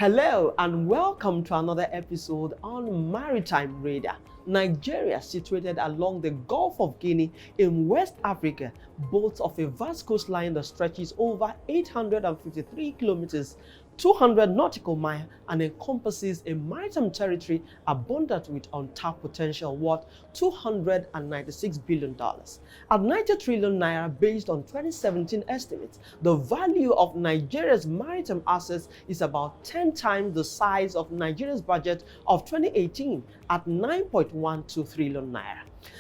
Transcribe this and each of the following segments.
Hello and welcome to another episode on Maritime Radar. Nigeria, situated along the Gulf of Guinea in West Africa, boasts of a vast coastline that stretches over 853 kilometers, 200 nautical miles, and encompasses a maritime territory abundant with untapped potential worth $296 billion. At 90 trillion naira based on 2017 estimates, the value of Nigeria's maritime assets is about 10 times the size of Nigeria's budget of 2018 at 9.12 trillion naira.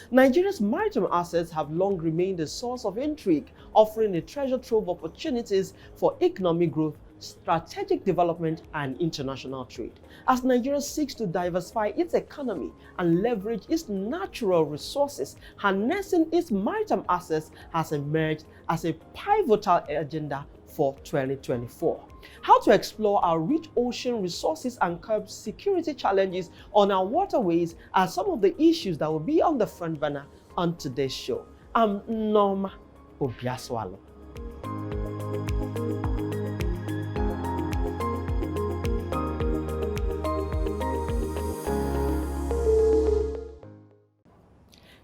Nigeria's maritime assets have long remained a source of intrigue, offering a treasure trove of opportunities for economic growth, strategic development, and international trade. As Nigeria seeks to diversify its economy and leverage its natural resources, harnessing its maritime assets has emerged as a pivotal agenda for 2024. How to explore our rich ocean resources and curb security challenges on our waterways are some of the issues that will be on the front burner on today's show. I'm Norma Obiaswalo.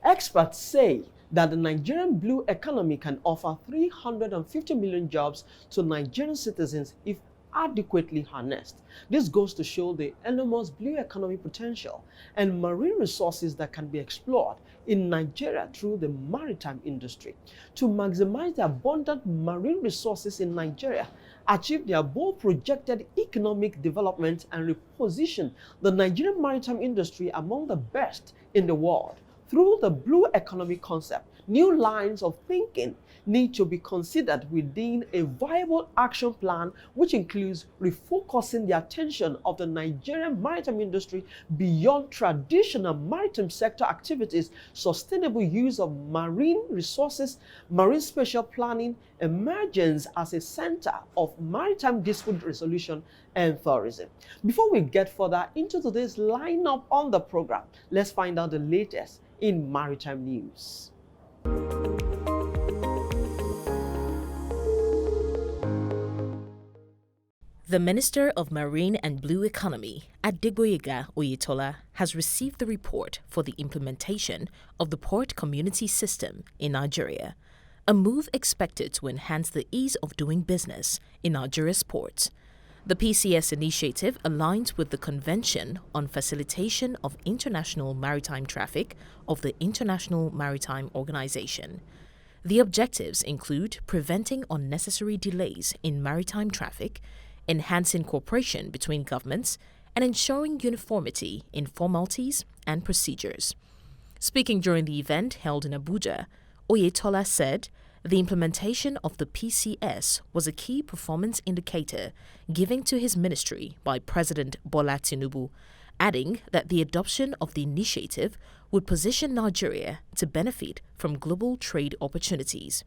Experts say that the Nigerian blue economy can offer 350 million jobs to Nigerian citizens if adequately harnessed. This goes to show the enormous blue economy potential and marine resources that can be explored in Nigeria through the maritime industry. To maximize the abundant marine resources in Nigeria, achieve the above projected economic development, and reposition the Nigerian maritime industry among the best in the world, through the blue economy concept, new lines of thinking need to be considered within a viable action plan, which includes refocusing the attention of the Nigerian maritime industry beyond traditional maritime sector activities, sustainable use of marine resources, marine spatial planning, emergence as a center of maritime dispute resolution and tourism. Before we get further into today's lineup on the program, let's find out the latest in maritime news. The Minister of Marine and Blue Economy, Adegboyega Oyetola, has received the report for the implementation of the Port Community System in Nigeria, a move expected to enhance the ease of doing business in Nigeria's ports. The PCS initiative aligns with the Convention on Facilitation of International Maritime Traffic of the International Maritime Organization. The objectives include preventing unnecessary delays in maritime traffic, enhancing cooperation between governments, and ensuring uniformity in formalities and procedures. Speaking during the event held in Abuja, Oyetola said the implementation of the PCS was a key performance indicator given to his ministry by President Bola Tinubu, adding that the adoption of the initiative would position Nigeria to benefit from global trade opportunities.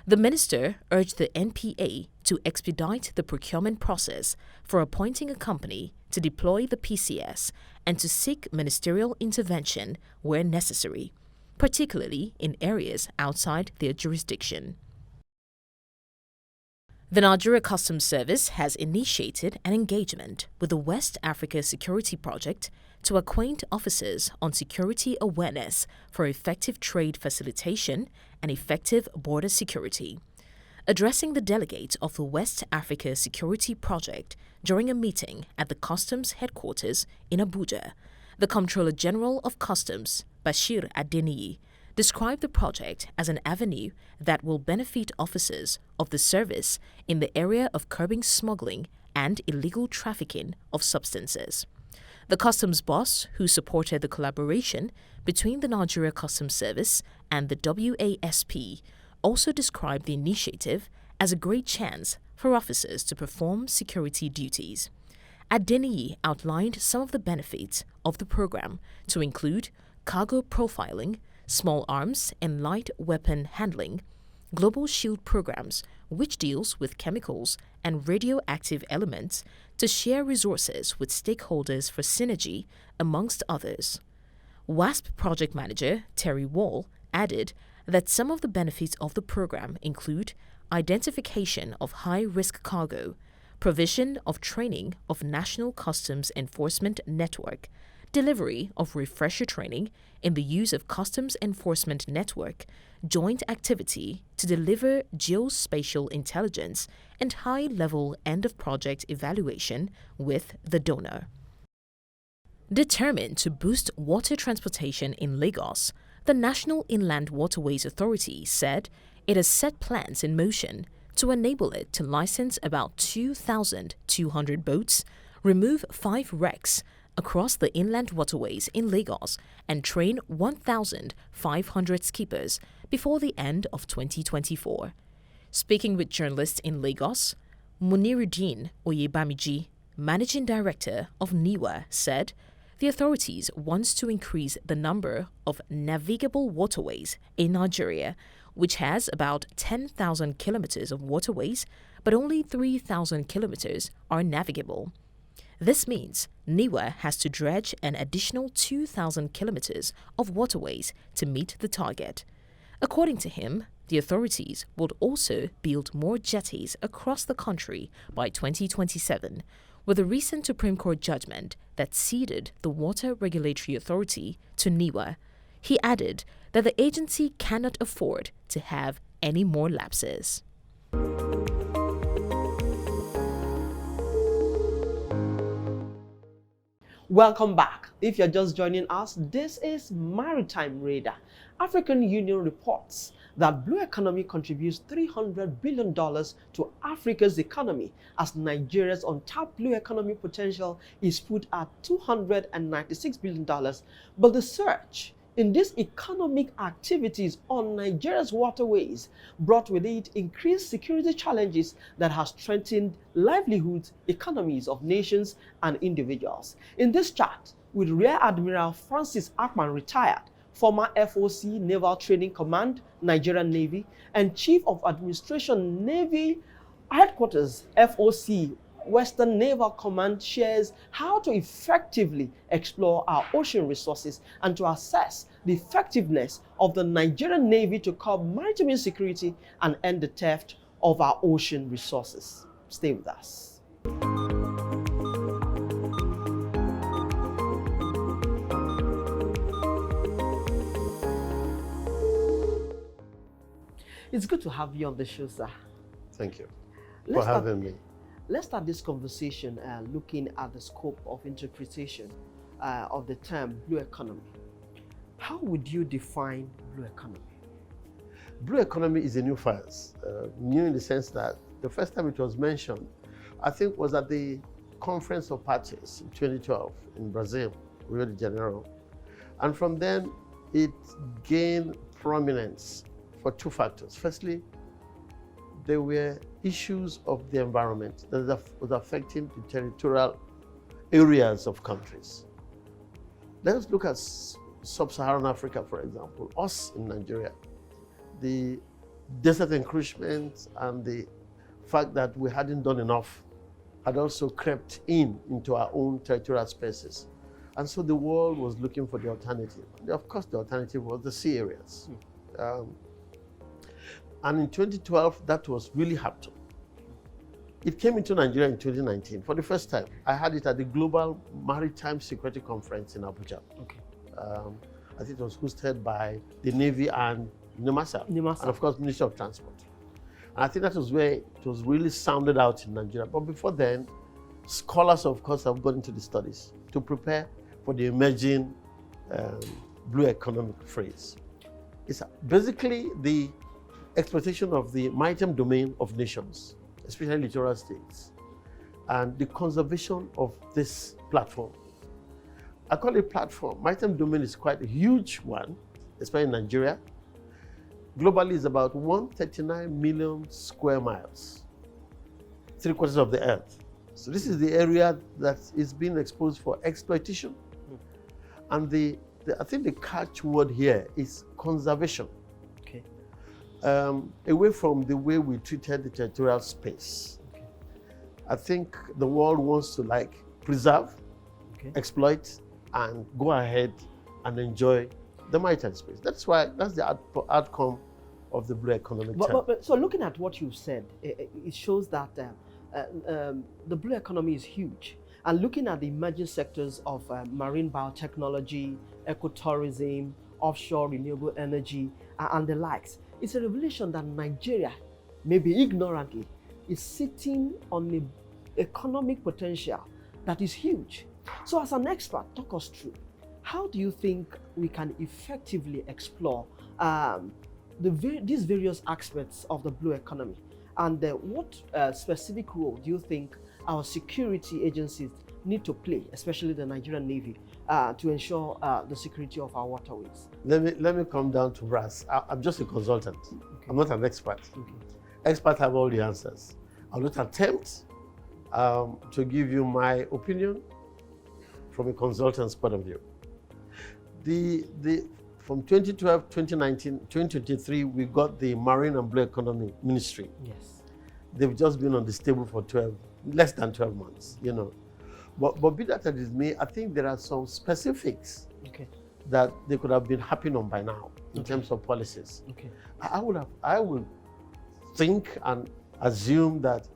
The minister urged the NPA to expedite the procurement process for appointing a company to deploy the PCS and to seek ministerial intervention where necessary, particularly in areas outside their jurisdiction. The Nigeria Customs Service has initiated an engagement with the West Africa Security Project to acquaint officers on security awareness for effective trade facilitation and effective border security. Addressing the delegates of the West Africa Security Project during a meeting at the Customs headquarters in Abuja, the Comptroller General of Customs, Bashir Adeniyi, described the project as an avenue that will benefit officers of the service in the area of curbing smuggling and illegal trafficking of substances. The customs boss, who supported the collaboration between the Nigeria Customs Service and the WASP, also described the initiative as a great chance for officers to perform security duties. Adeniyi outlined some of the benefits of the program to include cargo profiling, small arms and light weapon handling, global shield programs, which deals with chemicals and radioactive elements to share resources with stakeholders for synergy, amongst others. WASP project manager Terry Wall added that some of the benefits of the program include identification of high-risk cargo, provision of training of National Customs Enforcement Network, delivery of refresher training in the use of Customs Enforcement Network, joint activity to deliver geospatial intelligence, and high-level end-of-project evaluation with the donor. Determined to boost water transportation in Lagos, the National Inland Waterways Authority said it has set plans in motion to enable it to license about 2,200 boats, remove 5 wrecks across the inland waterways in Lagos, and train 1,500 skippers before the end of 2024. Speaking with journalists in Lagos, Muniruddin Oyebamiji, Managing Director of NIWA, said the authorities want to increase the number of navigable waterways in Nigeria, which has about 10,000 kilometers of waterways, but only 3,000 kilometers are navigable. This means NIWA has to dredge an additional 2,000 kilometers of waterways to meet the target. According to him, the authorities would also build more jetties across the country by 2027, with a recent Supreme Court judgment that ceded the Water Regulatory Authority to NIWA. He added that the agency cannot afford to have any more lapses. Welcome back. If you're just joining us, this is Maritime Radar. African Union reports that blue economy contributes $300 billion to Africa's economy, as Nigeria's untapped blue economy potential is put at $296 billion. But the surge in these economic activities on Nigeria's waterways brought with it increased security challenges that have strengthened livelihoods, economies of nations and individuals. In this chart, with Rear Admiral Francis Akman, retired, former FOC Naval Training Command, Nigerian Navy, and Chief of Administration Navy Headquarters, FOC Western Naval Command, shares how to effectively explore our ocean resources and to assess the effectiveness of the Nigerian Navy to curb maritime insecurity and end the theft of our ocean resources. Stay with us. It's good to have you on the show, sir. Thank you for having me. Let's start this conversation looking at the scope of interpretation of the term blue economy. How would you define blue economy? Blue economy is a new phrase, new in the sense that the first time it was mentioned, I think, was at the Conference of Parties in 2012 in Brazil, Rio de Janeiro. And from then, it gained prominence for 2 factors. Firstly, there were issues of the environment that was affecting the territorial areas of countries. Let's look at sub-Saharan Africa, for example, us in Nigeria. The desert encroachment and the fact that we hadn't done enough had also crept into our own territorial spaces. And so the world was looking for the alternative. And of course, the alternative was the sea areas. And in 2012, that was really happening. It came into Nigeria in 2019 for the first time. I had it at the Global Maritime Security Conference in Abuja. Okay. I think it was hosted by the Navy and NIMASA, and of course, Ministry of Transport. And I think that was where it was really sounded out in Nigeria. But before then, scholars, of course, have gone into the studies to prepare for the emerging blue economic phrase. It's basically the exploitation of the maritime domain of nations, especially littoral states, and the conservation of this platform. I call it platform. Maritime domain is quite a huge one, especially in Nigeria. Globally, it's about 139 million square miles, 3/4 of the earth. So this is the area that is being exposed for exploitation. And I think the catchword here is conservation. Okay. Away from the way we treated the territorial space. Okay. I think the world wants to preserve, exploit, and go ahead and enjoy the maritime space. That's the outcome of the blue economic term. But so looking at what you've said, it shows that the blue economy is huge. And looking at the emerging sectors of marine biotechnology, ecotourism, offshore renewable energy, and the likes, it's a revelation that Nigeria, maybe ignorantly, is sitting on an economic potential that is huge. So as an expert, talk us through, how do you think we can effectively explore these various aspects of the blue economy? And what specific role do you think our security agencies need to play, especially the Nigerian Navy, to ensure the security of our waterways? Let me come down to brass. I'm just a consultant. Okay. I'm not an expert. Okay. Experts have all the answers. I'll not attempt to give you my opinion from a consultant's point of view. From 2012, 2019, 2023, we got the Marine and Blue Economy Ministry. Yes. They've just been on this table for less than 12 months, you know. But be that as it may, I think there are some specifics that they could have been happening on by now in terms of policies. Okay. I would think and assume that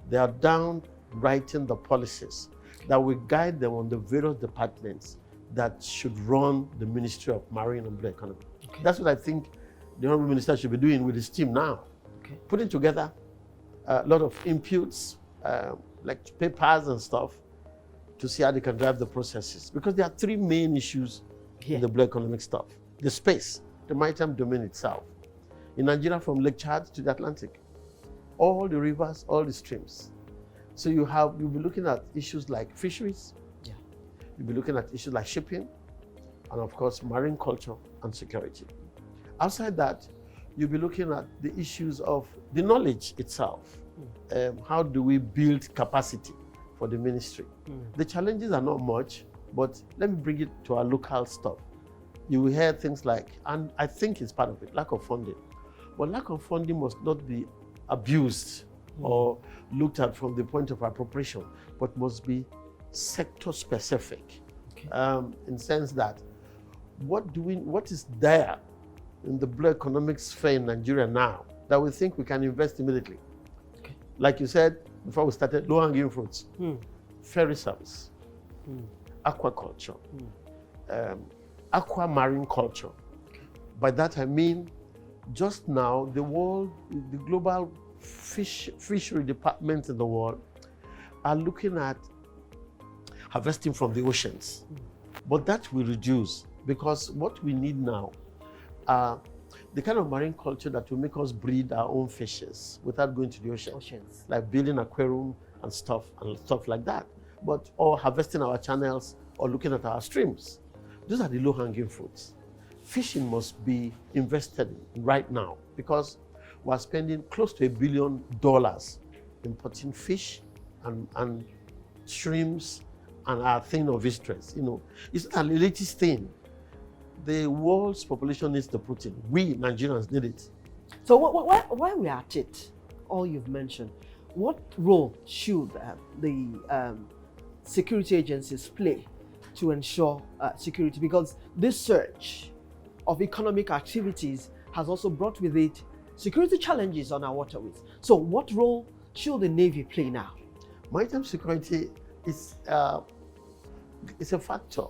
they are down writing the policies that will guide them on the various departments that should run the Ministry of Marine and Blue Economy. Okay. That's what I think the Honorable Minister should be doing with his team now. Okay. Putting together a lot of inputs, like papers and stuff, to see how they can drive the processes. Because there are three main issues in the blue economic stuff. The space, the maritime domain itself. In Nigeria, from Lake Chad to the Atlantic, all the rivers, all the streams. So you'll be looking at issues like fisheries, you'll be looking at issues like shipping, and of course, marine culture and security. Outside that, you'll be looking at the issues of the knowledge itself. How do we build capacity for the ministry? The challenges are not much, but let me bring it to our local stuff. You will hear things like, and I think it's part of it, lack of funding. But lack of funding must not be abused or looked at from the point of appropriation, but must be sector specific. In the sense that what is there in the blue economic sphere in Nigeria now that we think we can invest immediately? Like you said before we started, low-hanging fruits, ferry service, aquaculture, aquamarine culture. By that I mean, just now the global fishery departments in the world are looking at harvesting from the oceans. But that will reduce, because what we need now are the kind of marine culture that will make us breed our own fishes without going to the oceans. Like building aquarium and stuff like that. Or harvesting our channels or looking at our streams. Those are the low-hanging fruits. Fishing must be invested in right now, because we're spending close to $1 billion importing fish and shrimps and our thing of interest. You know, it's not an elitist thing. The world's population needs the protein. We Nigerians need it. So why we are at it, all you've mentioned, what role should the security agencies play to ensure security? Because this surge of economic activities has also brought with it security challenges on our waterways. So what role should the Navy play now? Maritime security is a factor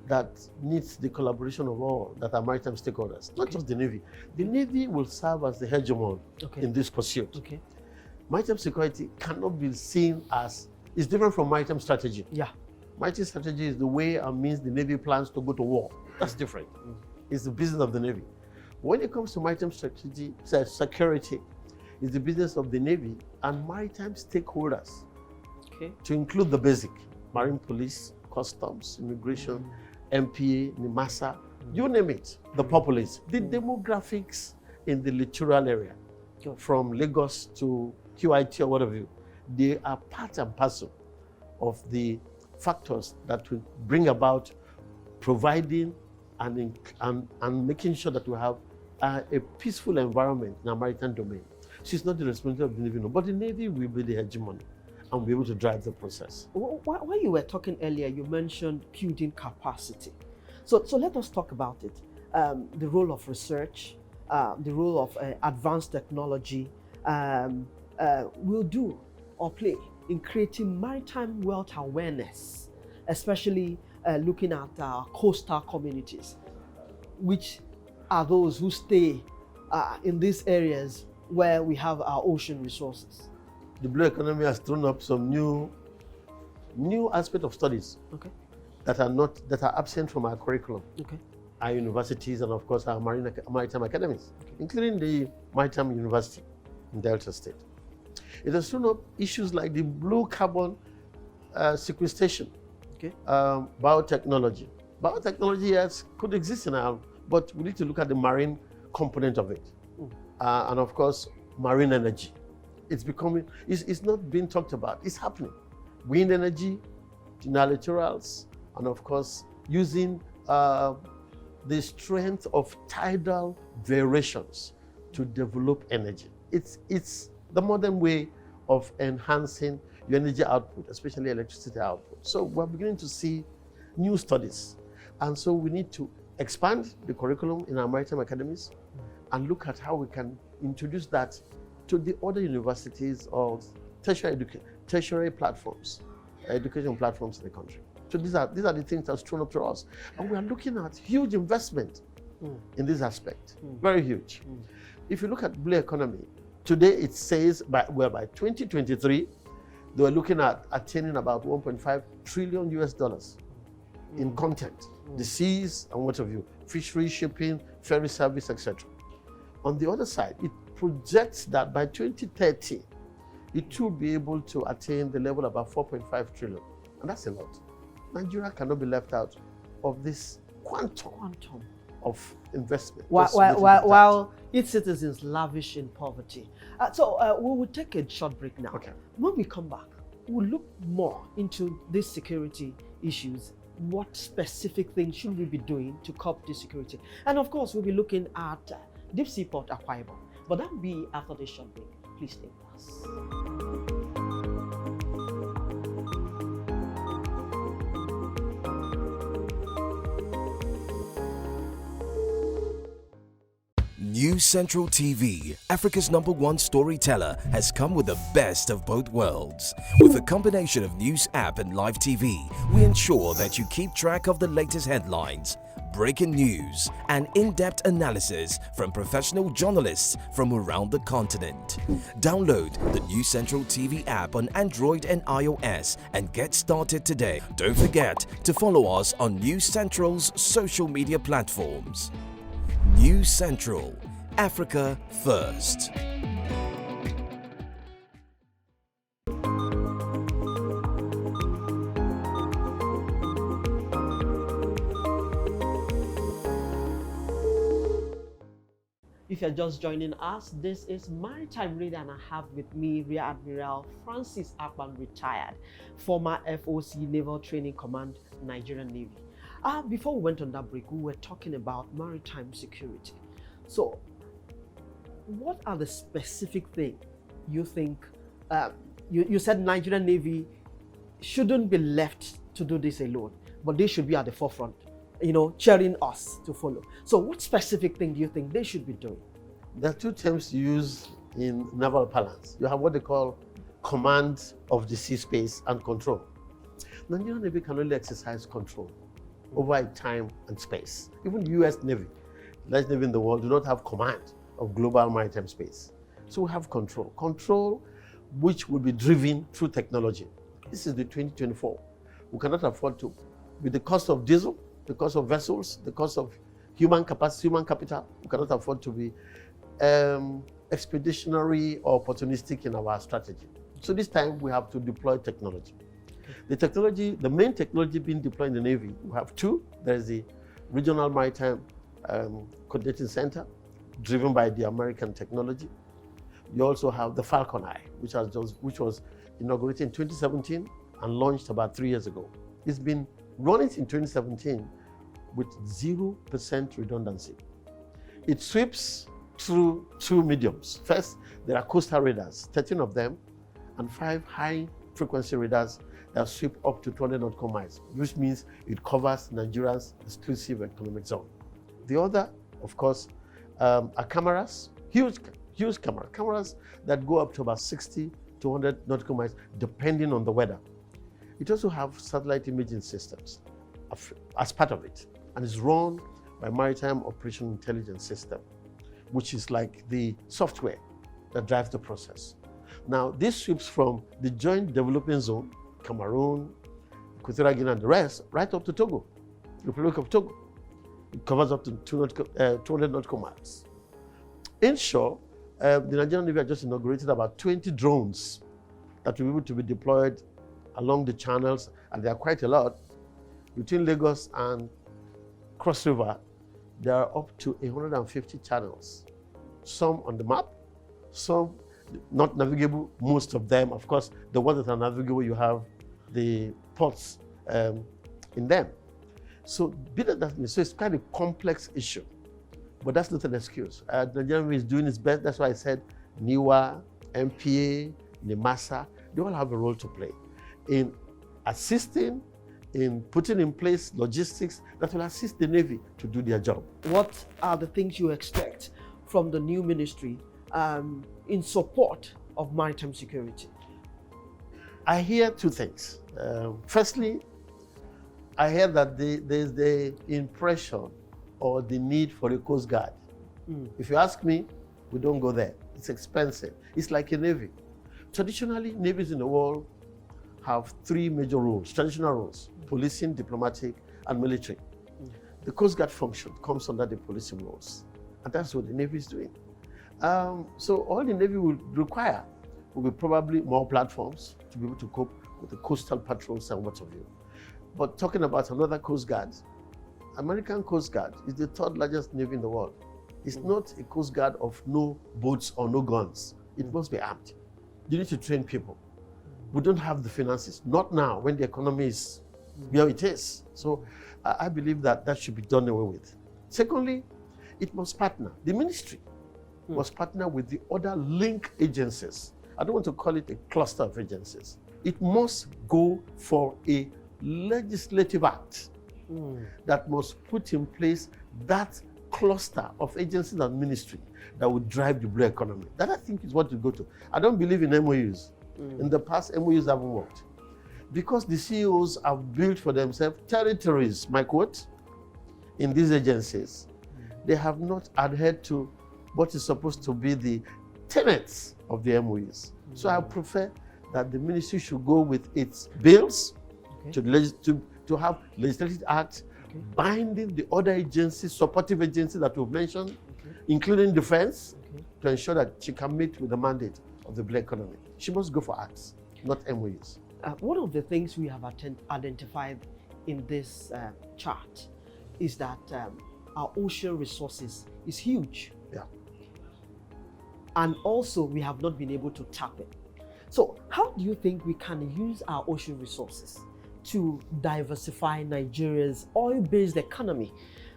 that needs the collaboration of all that are maritime stakeholders, not just the Navy. The Navy will serve as the hegemon in this pursuit. Maritime security cannot be seen as, it's different from maritime strategy. Maritime strategy is the way and means the Navy plans to go to war. That's different. It's the business of the Navy. When it comes to maritime strategy, security is the business of the Navy and maritime stakeholders, to include the basic, marine police, customs, immigration, MPA, NIMASA, you name it, the populace, the demographics in the littoral area, from Lagos to QIT or whatever, they are part and parcel of the factors that will bring about providing and making sure that we have a peaceful environment in our maritime domain. So it's not the responsibility of the Navy, but the Navy will be the hegemon and be able to drive the process. While you were talking earlier, you mentioned building capacity. So let us talk about it. The role of research, the role of advanced technology will do or play in creating maritime wealth awareness, especially looking at our coastal communities, which are those who stay in these areas where we have our ocean resources? The blue economy has thrown up some new aspect of studies that are absent from our curriculum, our universities, and of course our maritime academies, including the Maritime University in Delta State. It has thrown up issues like the blue carbon sequestration, biotechnology. Biotechnology, yes, could exist in our, but we need to look at the marine component of it, and of course marine energy. It's not being talked about. It's happening. Wind energy, littorals, and of course using the strength of tidal variations to develop energy. It's the modern way of enhancing your energy output, especially electricity output. So we're beginning to see new studies, and so we need to expand the curriculum in our maritime academies and look at how we can introduce that to the other universities or tertiary platforms, education platforms in the country. So these are the things that's thrown up to us. And we are looking at huge investment in this aspect, very huge. If you look at blue economy, today it says by 2023, they were looking at attaining about 1.5 trillion US dollars in content, the seas and what have you, fishery, shipping, ferry service, etc. On the other side, it projects that by 2030, it will be able to attain the level of about 4.5 trillion. And that's a lot. Nigeria cannot be left out of this quantum of investment. While its citizens lavish in poverty. So we will take a short break now. When we come back, we'll look more into these security issues. What specific things should we be doing to curb this security? And of course, we'll be looking at deep sea port Akwa Ibom. But that will be after this short break. Please stay with us. News Central TV, Africa's #1 storyteller, has come with the best of both worlds. With a combination of news app and live TV, we ensure that you keep track of the latest headlines, breaking news, and in-depth analysis from professional journalists from around the continent. Download the News Central TV app on Android and iOS and get started today. Don't forget to follow us on News Central's social media platforms. News Central, Africa first. If you're just joining us, this is Maritime Reader, and I have with me Rear Admiral Francis Akpan, retired, former FOC Naval Training Command, Nigerian Navy. Before we went on that break, we were talking about maritime security. So, what are the specific things you think, you said Nigerian Navy shouldn't be left to do this alone, but they should be at the forefront, cheering us to follow. So what specific thing do you think they should be doing? There are two terms used in naval parlance. You have what they call command of the sea space and control. Nigerian Navy can only exercise control over time and space. Even US Navy, the largest navy in the world, do not have command of global maritime space. So we have control which will be driven through technology. This is the 2024. We cannot afford to, with the cost of diesel, the cost of vessels, the cost of human capacity, human capital, we cannot afford to be expeditionary or opportunistic in our strategy. So this time we have to deploy technology. The main technology being deployed in the Navy, we have two. There is the Regional Maritime Coordinating Center, driven by the American technology. You also have the Falcon Eye, which was inaugurated in 2017 and launched about 3 years ago. It's been running in 2017 with 0% redundancy. It sweeps through two mediums. First, there are coastal radars, 13 of them, and 5 high-frequency radars that sweep up to 200 nautical miles, which means it covers Nigeria's exclusive economic zone. The other, of course, are cameras, huge cameras that go up to about 60 200 nautical miles, depending on the weather. It also have satellite imaging systems as part of it, and it's run by Maritime Operation Intelligence System, which is like the software that drives the process. Now, this sweeps from the Joint Development Zone, Cameroon, Equatorial Guinea, and the rest, right up to Togo, Republic of Togo. It covers up to 200 nautical miles. Inshore, the Nigerian Navy has just inaugurated about 20 drones that will be able to be deployed along the channels, and there are quite a lot. Between Lagos and Cross River, there are up to 150 channels. Some on the map, some not navigable, most of them. Of course, the ones that are navigable, you have the ports in them. So it's quite a complex issue, but that's not an excuse. The Nigerian Navy is doing its best. That's why I said NIWA, MPA, NIMASA, they all have a role to play in assisting, in putting in place logistics that will assist the Navy to do their job. What are the things you expect from the new ministry in support of maritime security? I hear two things. Firstly, I hear that there's the impression or the need for a Coast Guard. If you ask me, we don't go there. It's expensive. It's like a Navy. Traditionally, navies in the world have three major roles, traditional roles: policing, diplomatic, and military. The Coast Guard function comes under the policing roles, and that's what the Navy is doing. So all the Navy will require will be probably more platforms to be able to cope with the coastal patrols and what have you. But talking about another Coast Guard, American Coast Guard is the third largest Navy in the world. It's not a Coast Guard of no boats or no guns. It must be armed. You need to train people. We don't have the finances, not now when the economy is where it is. So I believe that that should be done away with. Secondly, it must partner. The ministry must partner with the other link agencies. I don't want to call it a cluster of agencies. It must go for a legislative act that must put in place that cluster of agencies and ministry that would drive the blue economy. That, I think, is what you go to. I don't believe in MOUs. In the past, MOUs haven't worked because the CEOs have built for themselves territories, my quote, in these agencies. They have not adhered to what is supposed to be the tenets of the MOUs. So I prefer that the ministry should go with its bills to have legislative acts binding the other agencies, supportive agencies that we've mentioned, including defense, to ensure that she can meet with the mandate of the blue economy. She must go for acts, not MOUs. One of the things we have identified in this chart is that our ocean resources is huge. Yeah. And also we have not been able to tap it. So how do you think we can use our ocean resources to diversify Nigeria's oil-based economy,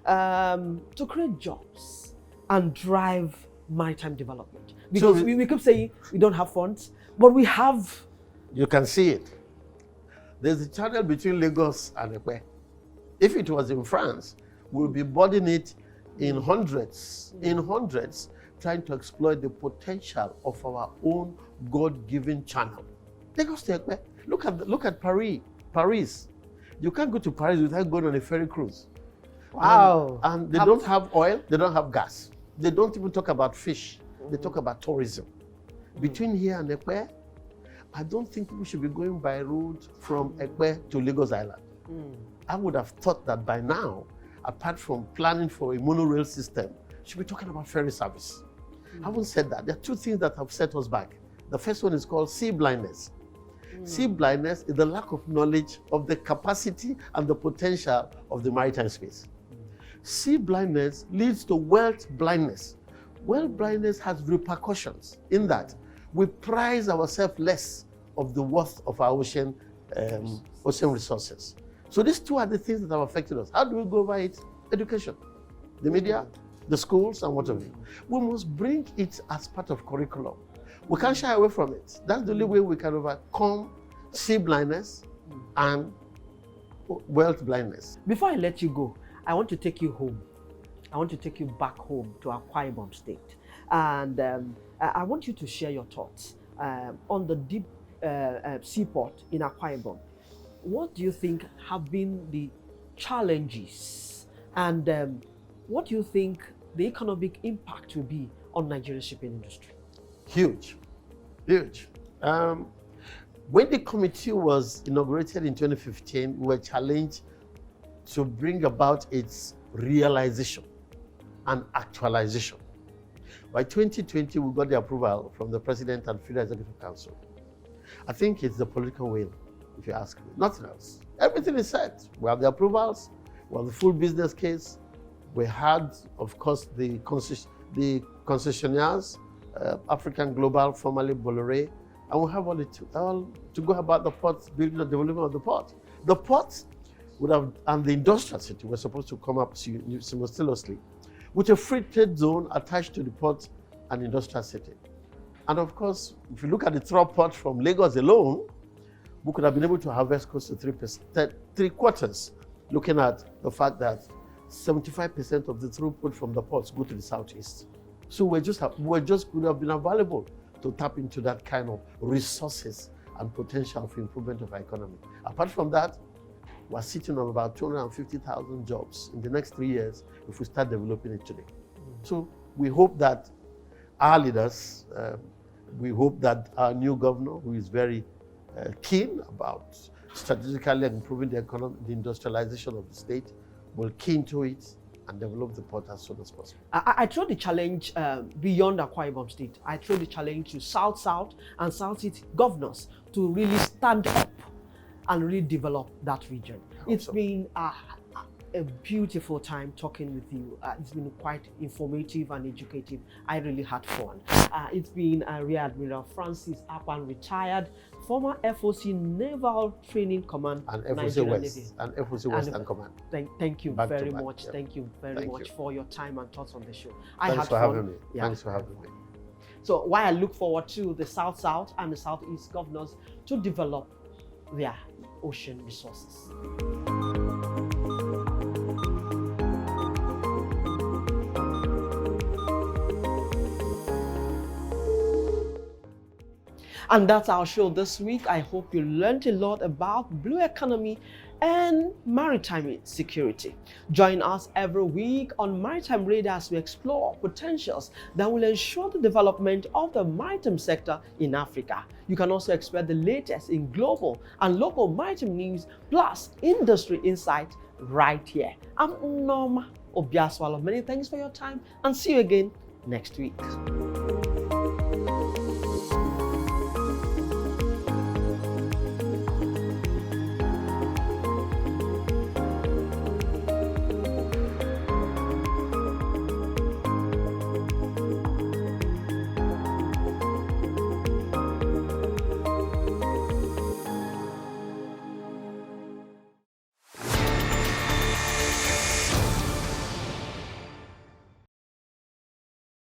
to create jobs and drive maritime development? Because we keep saying we don't have funds, but we have. You can see it. There's a channel between Lagos and Ekpe. If it was in France, we'll be boarding it in hundreds, trying to exploit the potential of our own God-given channel. Lagos to Ekpe. Look at Paris. You can't go to Paris without going on a ferry cruise. Wow. And they don't have oil, they don't have gas. They don't even talk about fish. They talk about tourism. Between here and Ekpe, I don't think we should be going by road from Ekpe to Lagos Island. I would have thought that by now, apart from planning for a monorail system, we should be talking about ferry service. Having said that, there are two things that have set us back. The first one is called sea blindness. Sea blindness is the lack of knowledge of the capacity and the potential of the maritime space. Sea blindness leads to wealth blindness. Wealth blindness has repercussions in that we prize ourselves less of the worth of our ocean resources. So these two are the things that have affected us. How do we go about it? Education, the media, the schools, and whatever. We must bring it as part of curriculum. We can't shy away from it. That's the only way we can overcome sea blindness and wealth blindness. Before I let you go, I want to take you home. I want to take you back home to Akwa Ibom State. And I want you to share your thoughts on the deep seaport in Akwa Ibom. What do you think have been the challenges, and what do you think the economic impact will be on Nigeria's shipping industry? Huge, huge. When the committee was inaugurated in 2015, we were challenged to bring about its realization and actualization. By 2020, we got the approval from the President and Federal Executive Council. I think it's the political will, if you ask me, nothing else. Everything is set. We have the approvals, we have the full business case. We had, of course, the concessionaires, African Global, formerly Bolloré, and we have all to go about the port, building the development of the port. The port would have, and the industrial city were supposed to come up simultaneously with a free trade zone attached to the port and industrial city. And of course, if you look at the through port from Lagos alone, we could have been able to harvest close to three quarters, looking at the fact that 75% of the throughput from the ports go to the southeast. So we just could have been available to tap into that kind of resources and potential for improvement of our economy. Apart from that, we're sitting on about 250,000 jobs in the next 3 years if we start developing it today. So we hope that our leaders, we hope that our new governor, who is very keen about strategically improving the economy, the industrialization of the state, will keen to it and develop the port as soon as possible. I throw the challenge beyond Akwa Ibom State. I throw the challenge to South and Southeast governors to really stand up and really develop that region. It's been a beautiful time talking with you. It's been quite informative and educative. I really had fun. It's been Rear Admiral Francis Akpan, retired, former FOC Naval Training Command, and FOC West, and FOC Western Command. Thank you very much. Yeah. Thank you very much for your time and thoughts on the show. Thanks for having me. Thanks for having me. So while I look forward to the South and the Southeast governors to develop their ocean resources. And that's our show this week. I hope you learned a lot about blue economy and maritime security. Join us every week on Maritime Radar as we explore potentials that will ensure the development of the maritime sector in Africa. You can also expect the latest in global and local maritime news, plus industry insight right here. I'm Norma Obiaswalo. Many thanks for your time and see you again next week.